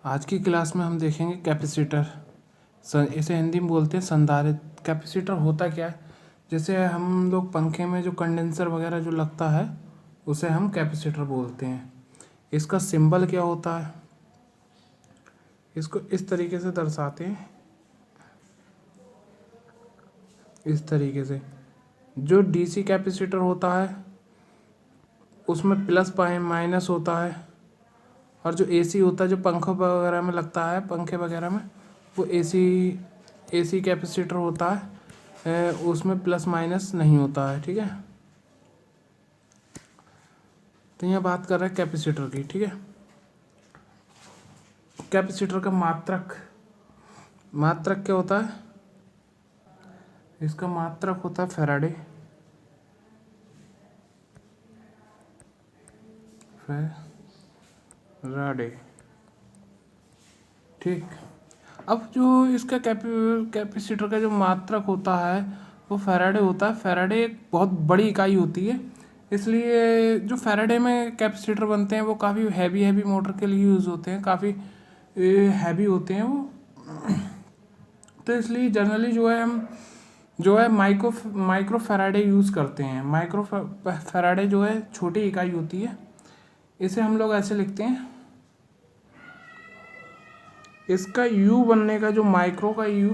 आज की क्लास में हम देखेंगे कैपेसिटर। इसे हिंदी में बोलते हैं संधारित्र। कैपेसिटर होता क्या है? जैसे हम लोग पंखे में जो कंडेंसर वगैरह जो लगता है उसे हम कैपेसिटर बोलते हैं। इसका सिंबल क्या होता है? इसको इस तरीके से दर्शाते हैं, इस तरीके से। जो डीसी कैपेसिटर होता है उसमें प्लस माइनस होता है, और जो एसी होता है जो पंखों वगैरह में लगता है, पंखे वगैरह में, वो एसी कैपेसिटर होता है, उसमें प्लस माइनस नहीं होता है। ठीक है, तो यहाँ बात कर रहे हैं कैपेसिटर की। ठीक है, कैपेसिटर का मात्रक क्या होता है? इसका मात्रक होता है फैराडे। ठीक। अब जो इसका कैपेसिटर का जो मात्रक होता है वो फैराडे होता है। फैराडे एक बहुत बड़ी इकाई होती है, इसलिए जो फैराडे में कैपेसिटर बनते हैं वो काफ़ी हैवी मोटर के लिए यूज़ होते हैं, काफ़ी हैवी होते हैं वो। तो इसलिए जनरली जो है हम जो है माइक्रो फैराडे यूज़ करते हैं। माइक्रो फैराडे जो है छोटी इकाई होती है। इसे हम लोग ऐसे लिखते हैं, इसका यू बनने का जो माइक्रो का यू,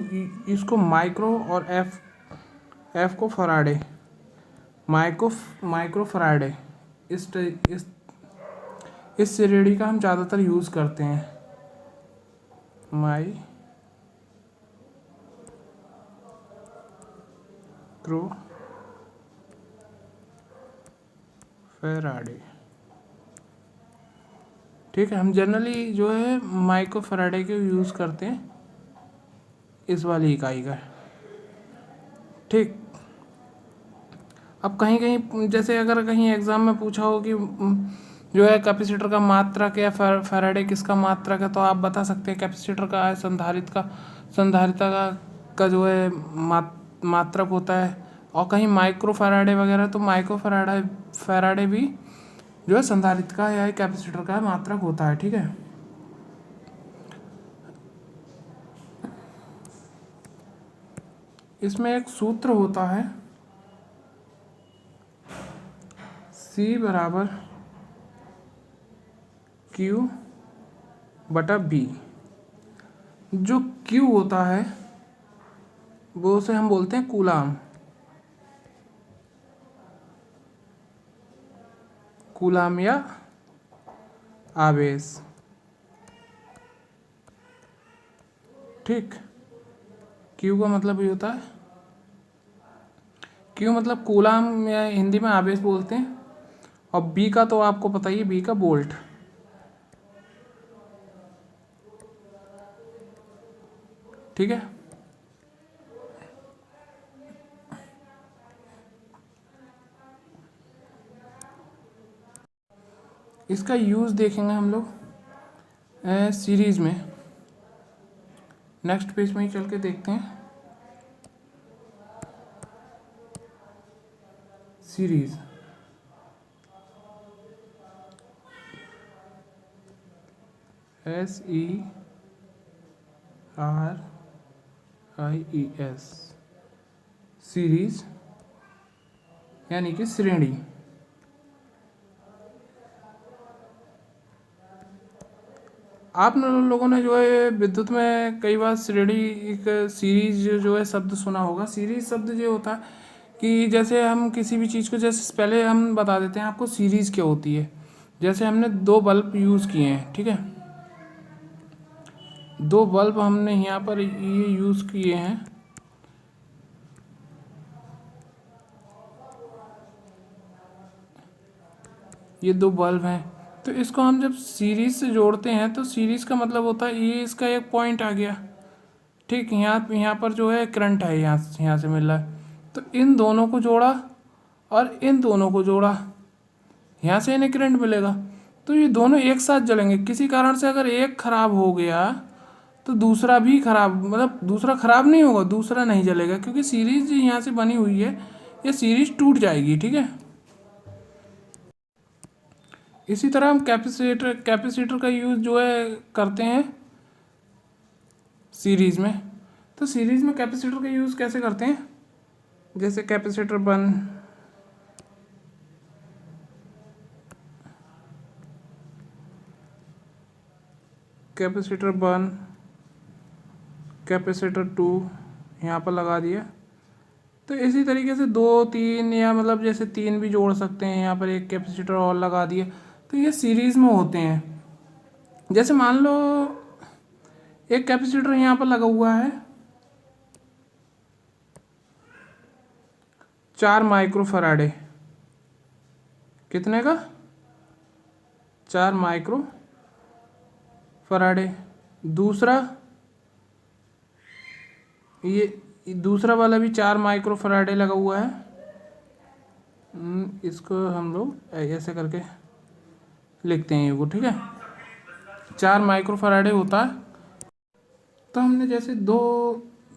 इसको माइक्रो, और एफ को फराडे, माइक्रो फराडे। इस श्रेणी का हम ज़्यादातर यूज़ करते हैं। Micro Faraday. ठीक है, हम जनरली जो है माइक्रो फैराडे के यूज़ करते हैं, इस वाली इकाई का। ठीक। अब कहीं कहीं जैसे अगर कहीं एग्ज़ाम में पूछा हो कि जो है कैपेसिटर का मात्रक या फैराडे किसका मात्रक है, तो आप बता सकते हैं कैपेसिटर का है, संधारित्र का जो है मात्रक होता है। और कहीं माइक्रो फैराडे वगैरह, तो माइक्रो फैराडे भी जो है संधारित्र का या कैपेसिटर का मात्रक होता है। ठीक है, इसमें एक सूत्र होता है, C बराबर Q बटा B। जो Q होता है वो उसे हम बोलते हैं कूलाम या आवेश। ठीक, Q का मतलब ये होता है, Q मतलब कूलाम या हिंदी में आवेश बोलते हैं। और B का तो आपको पता ही है, B का वोल्ट। ठीक है, इसका यूज़ देखेंगे हम लोग सीरीज में। नेक्स्ट पेज में ही चल के देखते हैं। सीरीज SERIES, सीरीज यानी कि श्रेणी। आप लोगों ने जो है विद्युत में कई बार श्रेणी, एक सीरीज जो है शब्द सुना होगा। सीरीज शब्द ये होता है कि जैसे हम किसी भी चीज़ को, जैसे पहले हम बता देते हैं आपको सीरीज क्या होती है। जैसे हमने 2 बल्ब यूज़ किए हैं, ठीक है, 2 बल्ब हमने यहाँ पर ये यूज़ किए हैं। ये 2 बल्ब हैं, तो इसको हम जब सीरीज से जोड़ते हैं तो सीरीज का मतलब होता है ये इसका एक पॉइंट आ गया। ठीक, यहाँ पर जो है करंट है, यहाँ से मिल रहा है, तो इन दोनों को जोड़ा और इन दोनों को जोड़ा, यहाँ से इन्हें करंट मिलेगा। तो ये दोनों एक साथ जलेंगे। किसी कारण से अगर एक खराब हो गया तो दूसरा भी खराब, मतलब दूसरा खराब नहीं होगा, दूसरा नहीं जलेगा, क्योंकि सीरीज यहाँ से बनी हुई है, ये सीरीज टूट जाएगी। ठीक है, इसी तरह हम कैपेसिटर का यूज़ जो है करते हैं सीरीज़ में। तो सीरीज़ में कैपेसिटर का यूज़ कैसे करते हैं, जैसे कैपेसिटर 1, कैपेसिटर 1, कैपेसिटर 2 यहाँ पर लगा दिया। तो इसी तरीके से 2, 3 या मतलब जैसे 3 भी जोड़ सकते हैं, यहाँ पर एक कैपेसिटर और लगा दिए। तो ये सीरीज़ में होते हैं। जैसे मान लो एक कैपेसिटर यहाँ पर लगा हुआ है 4 माइक्रोफैराडे, कितने का, 4 माइक्रोफैराडे। दूसरा, ये दूसरा वाला भी 4 माइक्रोफैराडे लगा हुआ है। इसको हम लोग ऐसे करके लिखते हैं वो, ठीक है, 4 माइक्रोफैराडे होता है। तो हमने जैसे दो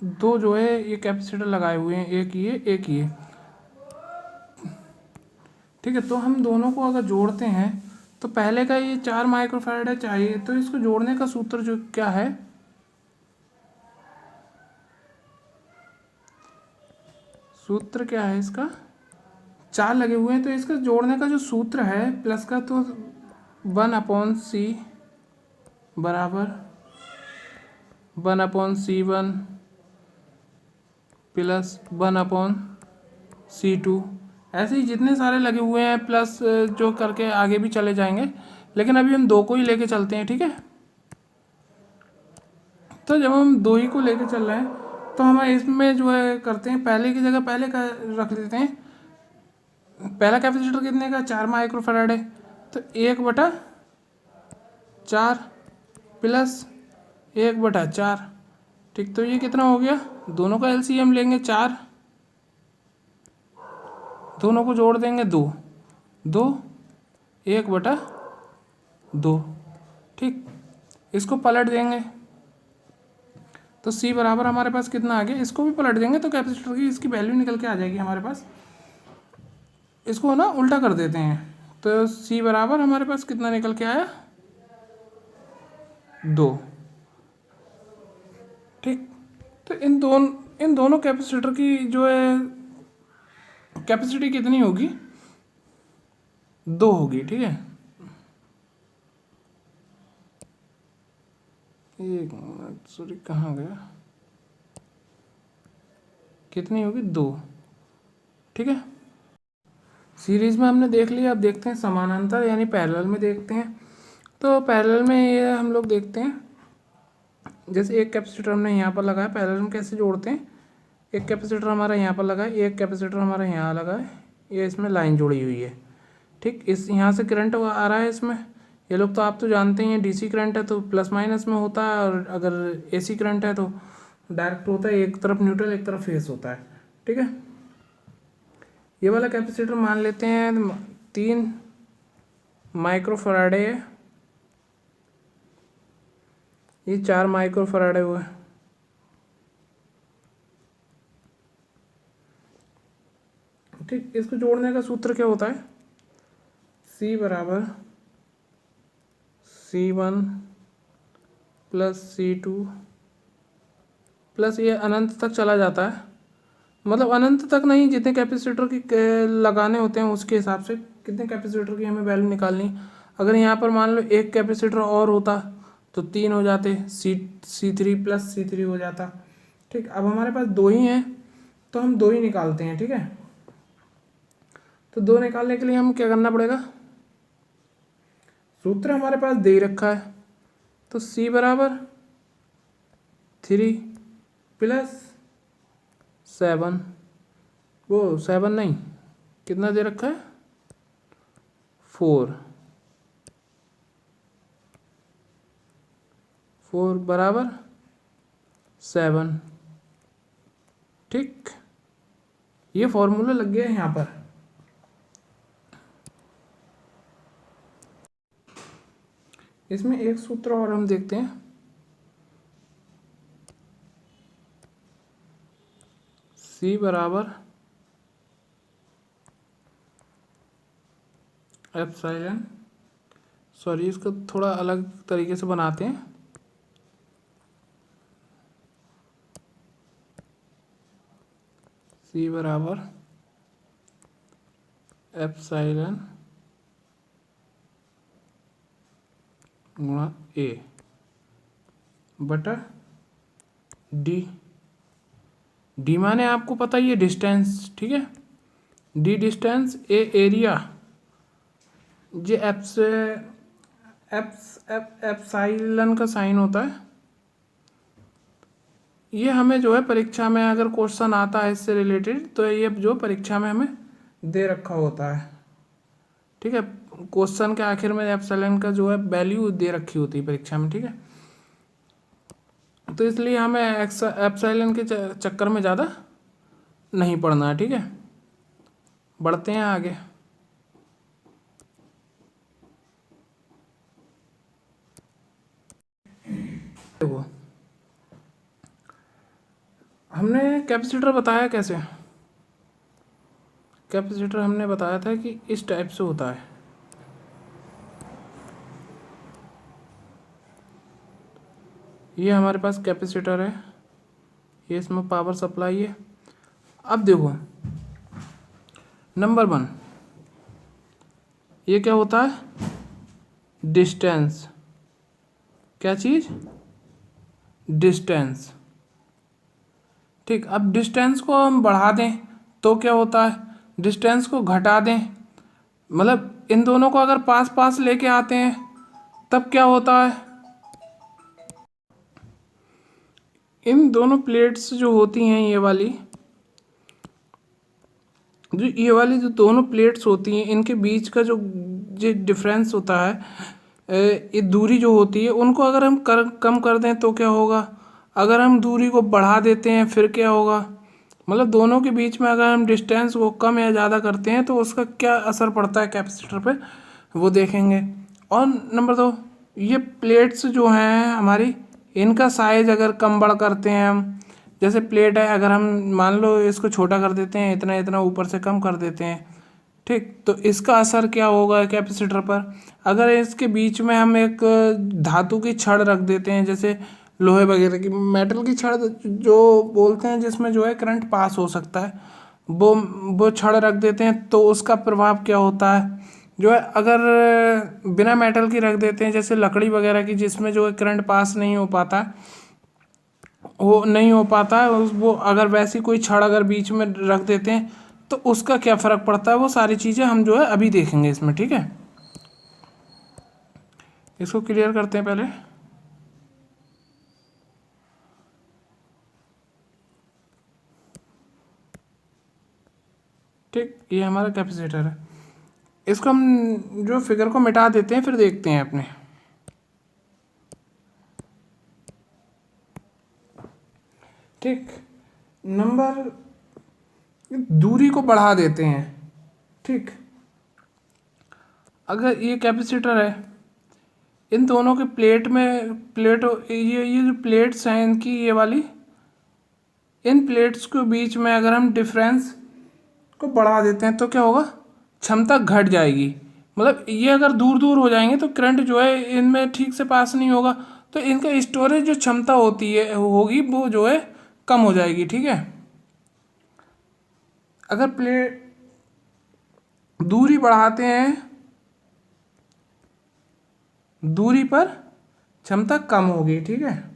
दो जो है ये कैपेसिटर लगाए हुए हैं, एक ये एक ये, ठीक है। तो हम दोनों को अगर जोड़ते हैं तो पहले का ये 4 माइक्रोफैराडे चाहिए, तो इसको जोड़ने का सूत्र जो क्या है, सूत्र क्या है इसका, 4 लगे हुए हैं तो इसका जोड़ने का जो सूत्र है प्लस का, तो 1/c बराबर 1/c1 प्लस 1/c2, ऐसे ही जितने सारे लगे हुए हैं प्लस जो करके आगे भी चले जाएंगे, लेकिन अभी हम 2 को ही लेके चलते हैं, ठीक है। तो जब हम 2 ही को लेके चल रहे हैं तो हम इसमें जो है करते हैं, पहले की जगह पहले का रख देते हैं। पहला कैपेसिटर कितने का, 4 माइक्रोफैराडे, तो 1/4 प्लस 1/4, ठीक। तो ये कितना हो गया, दोनों का एलसीएम लेंगे 4, दोनों को जोड़ देंगे 2, 1/2, ठीक। इसको पलट देंगे तो C बराबर हमारे पास कितना आ गया, इसको भी पलट देंगे तो कैपेसिटर की इसकी वैल्यू निकल के आ जाएगी हमारे पास। इसको ना उल्टा कर देते हैं तो C बराबर हमारे पास कितना निकल के आया, 2, ठीक। तो इन दोनों कैपेसिटर की जो है कैपेसिटी कितनी होगी, 2 होगी, ठीक है। एक मिनट, सॉरी कहाँ गया, कितनी होगी, 2, ठीक है। सीरीज़ में हमने देख लिया, अब देखते हैं समानांतर यानी पैरेलल में देखते हैं। तो पैरेलल में ये हम लोग देखते हैं, जैसे एक कैपेसिटर हमने यहाँ पर लगाया, पैरेलल में कैसे जोड़ते हैं, एक कैपेसिटर हमारा यहाँ पर लगा है, एक कैपेसिटर हमारा यहाँ लगा है, ये इसमें लाइन जुड़ी हुई है, ठीक। इस यहाँ से करंट आ रहा है इसमें, ये लोग तो आप तो जानते ही हैं, डीसी करंट है तो प्लस माइनस में होता है, और अगर एसी करंट है तो डायरेक्ट होता है, एक तरफ न्यूट्रल एक तरफ फेस होता है, ठीक है। ये वाला कैपेसिटर मान लेते हैं 3 माइक्रोफैराडे है, ये 4 माइक्रोफैराडे हुए, ठीक। इसको जोड़ने का सूत्र क्या होता है, C बराबर C1 प्लस C2 प्लस, ये अनंत तक चला जाता है, मतलब अनंत तक नहीं, जितने कैपेसिटर की लगाने होते हैं उसके हिसाब से कितने कैपेसिटर की हमें वैल्यू निकालनी। अगर यहाँ पर मान लो एक कैपेसिटर और होता तो 3 हो जाते, C3 प्लस C3 हो जाता, ठीक। अब हमारे पास 2 ही हैं तो हम 2 ही निकालते हैं, ठीक है। तो 2 निकालने के लिए हम क्या करना पड़ेगा, सूत्र हमारे पास दे ही रखा है, तो C बराबर 3 प्लस 7, वो 7 नहीं, कितना दे रखा है, 4 बराबर 7, ठीक। ये फॉर्मूला लग गया है यहाँ पर। इसमें एक सूत्र और हम देखते हैं, C बराबर एप्सिलॉन, सॉरी इसको थोड़ा अलग तरीके से बनाते हैं, C बराबर एप्सिलॉन गुणा A बटा D। D माने आपको पता ही है डिस्टेंस, ठीक है। D डिस्टेंस, A एरिया, जो एप्सिलॉन का साइन होता है। ये हमें जो है परीक्षा में अगर क्वेश्चन आता है इससे रिलेटेड, तो ये जो परीक्षा में हमें दे रखा होता है, ठीक है। क्वेश्चन के आखिर में एप्सिलॉन का जो है वैल्यू दे रखी होती है परीक्षा में, ठीक है। तो इसलिए हमें एप्सिलॉन के चक्कर में ज़्यादा नहीं पढ़ना है, ठीक है। बढ़ते हैं आगे। देखो, हमने कैपेसिटर बताया कैसे। कैपेसिटर हमने बताया था कि इस टाइप से होता है। ये हमारे पास कैपेसिटर है, ये इसमें पावर सप्लाई है। अब देखो नंबर 1, ये क्या होता है, डिस्टेंस। क्या चीज़, डिस्टेंस, ठीक। अब डिस्टेंस को हम बढ़ा दें तो क्या होता है, डिस्टेंस को घटा दें, मतलब इन दोनों को अगर पास पास लेके आते हैं तब क्या होता है, इन दोनों प्लेट्स जो होती हैं, ये वाली जो दोनों प्लेट्स होती हैं, इनके बीच का जो डिफरेंस होता है, ये दूरी जो होती है, उनको अगर हम कम कर दें तो क्या होगा, अगर हम दूरी को बढ़ा देते हैं फिर क्या होगा, मतलब दोनों के बीच में अगर हम डिस्टेंस को कम या ज़्यादा करते हैं तो उसका क्या असर पड़ता है कैपेसिटर पे, वो देखेंगे। और नंबर 2, ये प्लेट्स जो हैं हमारी, इनका साइज अगर कम बढ़ करते हैं हम, जैसे प्लेट है, अगर हम मान लो इसको छोटा कर देते हैं, इतना इतना ऊपर से कम कर देते हैं, ठीक, तो इसका असर क्या होगा कैपेसिटर पर। अगर इसके बीच में हम एक धातु की छड़ रख देते हैं, जैसे लोहे वगैरह की, मेटल की छड़ जो बोलते हैं, जिसमें जो है करंट पास हो सकता है, वो छड़ रख देते हैं, तो उसका प्रभाव क्या होता है जो है, अगर बिना मेटल की रख देते हैं, जैसे लकड़ी वगैरह की, जिसमें जो है करंट पास नहीं हो पाता है, वो अगर वैसी कोई छड़ अगर बीच में रख देते हैं तो उसका क्या फ़र्क पड़ता है, वो सारी चीज़ें हम जो है अभी देखेंगे इसमें, ठीक है। इसको क्लियर करते हैं पहले। ठीक, ये हमारा कैपेसिटर है। इसको हम जो फिगर को मिटा देते हैं, फिर देखते हैं अपने। ठीक, नंबर, दूरी को बढ़ा देते हैं, ठीक। अगर ये कैपेसिटर है, इन दोनों के ये जो प्लेट्स हैं इनकी, ये वाली, इन प्लेट्स के बीच में अगर हम डिफरेंस को बढ़ा देते हैं तो क्या होगा, क्षमता घट जाएगी। मतलब ये अगर दूर दूर हो जाएंगे तो करंट जो है इनमें ठीक से पास नहीं होगा, तो इनका स्टोरेज जो क्षमता होगी वो जो है कम हो जाएगी, ठीक है। अगर प्लेट दूरी बढ़ाते हैं, दूरी पर क्षमता कम होगी, ठीक है।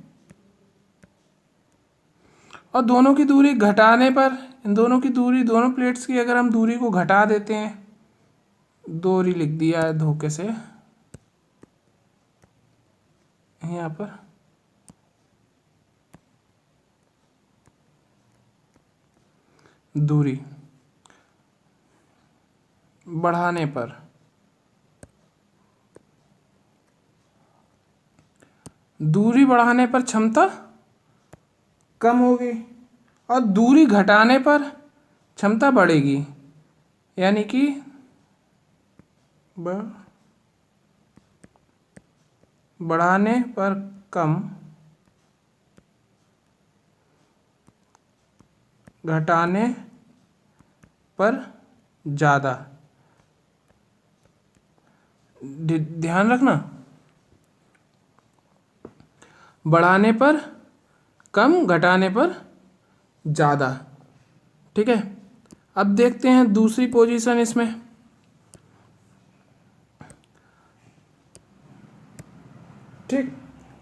और दोनों की दूरी घटाने पर, इन दोनों की दूरी, दोनों प्लेट्स की अगर हम दूरी को घटा देते हैं, दूरी लिख दिया है धोखे से यहाँ पर, दूरी बढ़ाने पर, दूरी बढ़ाने पर क्षमता कम होगी और दूरी घटाने पर क्षमता बढ़ेगी, यानी कि बढ़ाने पर कम, घटाने पर ज़्यादा। ध्यान रखना, बढ़ाने पर कम, घटाने पर ज़्यादा, ठीक है, अब देखते हैं दूसरी पोजीशन इसमें। ठीक,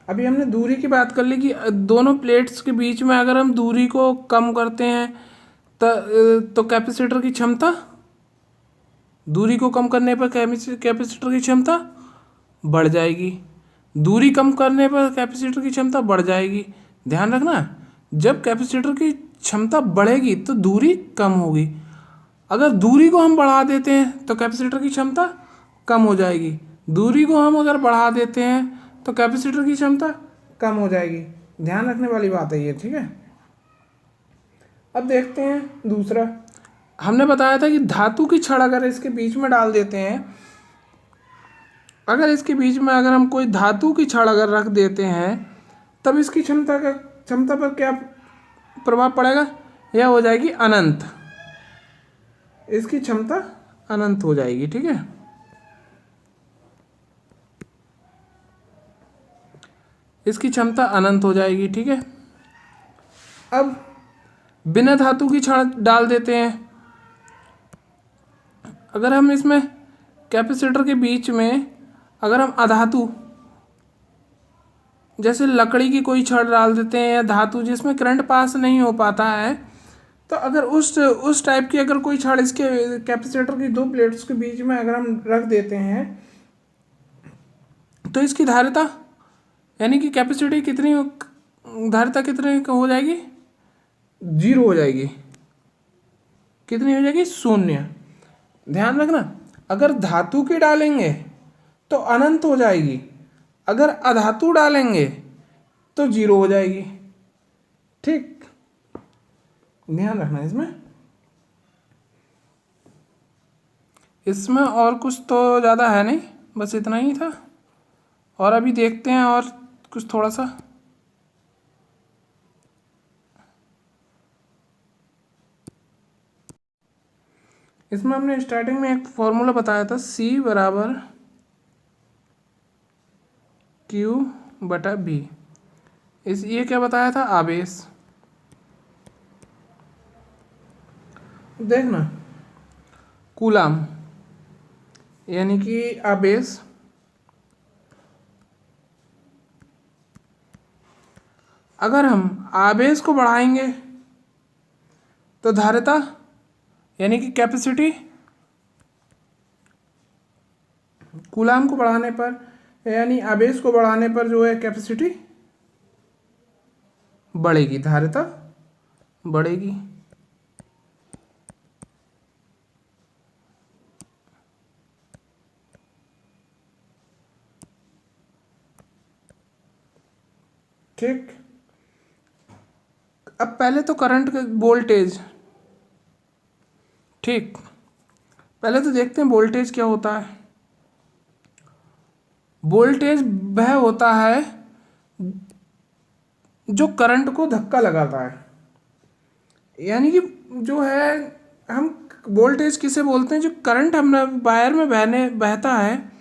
अभी हमने दूरी की बात कर ली कि दोनों प्लेट्स के बीच में अगर हम दूरी को कम करते हैं तो कैपेसिटर की क्षमता, दूरी को कम करने पर कैपेसिटर की क्षमता बढ़ जाएगी, दूरी कम करने पर कैपेसिटर की क्षमता बढ़ जाएगी। ध्यान रखना, जब कैपेसिटर की क्षमता बढ़ेगी तो दूरी कम होगी, अगर दूरी को हम बढ़ा देते हैं तो कैपेसिटर की क्षमता कम हो जाएगी, दूरी को हम अगर बढ़ा देते हैं तो कैपेसिटर की क्षमता कम हो जाएगी। ध्यान रखने वाली बात है ये, ठीक है। अब देखते हैं दूसरा, हमने बताया था कि धातु की छड़ अगर इसके बीच में डाल देते हैं, अगर इसके बीच में अगर हम कोई धातु की छड़ अगर रख देते हैं तब इसकी क्षमता पर क्या प्रभाव पड़ेगा, यह हो जाएगी अनंत, इसकी क्षमता अनंत हो जाएगी। ठीक है, इसकी क्षमता अनंत हो जाएगी। ठीक है, अब बिना धातु की छड़ डाल देते हैं, अगर हम इसमें कैपेसिटर के बीच में अगर हम अधातु जैसे लकड़ी की कोई छड़ डाल देते हैं या धातु जिसमें करंट पास नहीं हो पाता है, तो अगर उस टाइप की अगर कोई छड़ इसके कैपेसिटर की दो प्लेट्स के बीच में अगर हम रख देते हैं तो इसकी धारिता यानी कि कैपेसिटी कितनी, धारिता कितनी हो जाएगी, 0 हो जाएगी। कितनी हो जाएगी, 0। ध्यान रखना, अगर धातु की डालेंगे तो अनंत हो जाएगी, अगर अधातु डालेंगे तो 0 हो जाएगी। ठीक, ध्यान रखना इसमें और कुछ तो ज़्यादा है नहीं, बस इतना ही था। और अभी देखते हैं और कुछ थोड़ा सा, इसमें हमने स्टार्टिंग में एक फॉर्मूला बताया था, C बराबर Q/B। ये क्या बताया था, आवेश। देखना, कूलाम यानी कि आवेश, अगर हम आवेश को बढ़ाएंगे तो धारिता यानी कि कैपेसिटी, कूलाम को बढ़ाने पर यानी आवेश को बढ़ाने पर जो है कैपेसिटी बढ़ेगी, धारिता बढ़ेगी। ठीक, अब पहले तो करंट का वोल्टेज, ठीक, पहले तो देखते हैं वोल्टेज क्या होता है। वोल्टेज वह होता है जो करंट को धक्का लगाता है, यानी कि जो है हम वोल्टेज किसे बोलते हैं, जो करंट हम वायर में बहता है,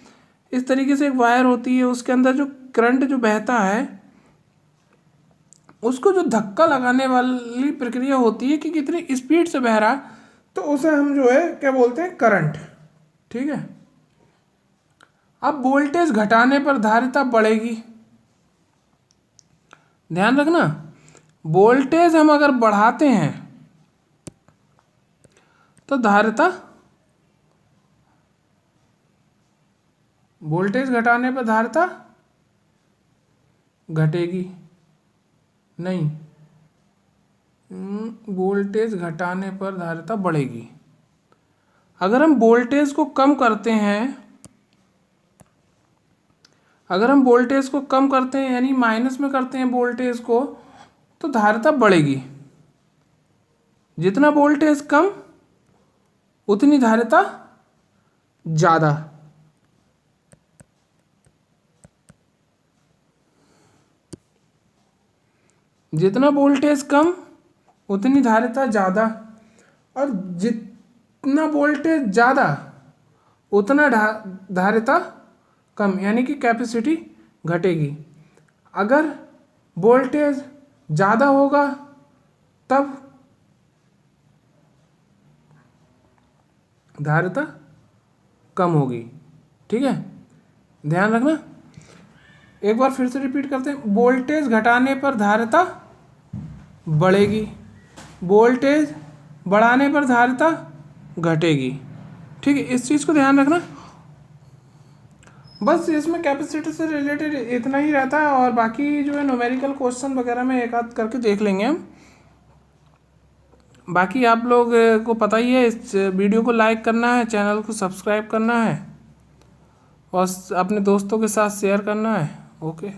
इस तरीके से एक वायर होती है, उसके अंदर जो करंट जो बहता है उसको जो धक्का लगाने वाली प्रक्रिया होती है कि कितनी स्पीड से बह रहा, तो उसे हम जो है क्या बोलते हैं, करंट। ठीक है, अब वोल्टेज घटाने पर धारिता बढ़ेगी। ध्यान रखना, वोल्टेज हम अगर बढ़ाते हैं तो धारिता, वोल्टेज घटाने पर धारिता घटेगी नहीं, वोल्टेज घटाने पर धारिता बढ़ेगी। अगर हम वोल्टेज को कम करते हैं, अगर हम वोल्टेज को कम करते हैं यानी माइनस में करते हैं वोल्टेज को, तो धारिता बढ़ेगी। जितना वोल्टेज कम उतनी धारिता ज़्यादा। जितना वोल्टेज कम उतनी धारिता ज़्यादा, और जितना वोल्टेज ज़्यादा उतना धारिता कम, यानी कि कैपेसिटी घटेगी। अगर वोल्टेज ज़्यादा होगा तब धारिता कम होगी। ठीक है, ध्यान रखना। एक बार फिर से रिपीट करते हैं, वोल्टेज घटाने पर धारिता बढ़ेगी, वोल्टेज बढ़ाने पर धारिता घटेगी। ठीक है, इस चीज़ को ध्यान रखना। बस इसमें कैपेसिटर से रिलेटेड इतना ही रहता है, और बाकी जो है न्यूमेरिकल क्वेश्चन वगैरह में एक आध करके देख लेंगे हम। बाकी आप लोग को पता ही है, इस वीडियो को लाइक करना है, चैनल को सब्सक्राइब करना है और अपने दोस्तों के साथ शेयर करना है। ओके।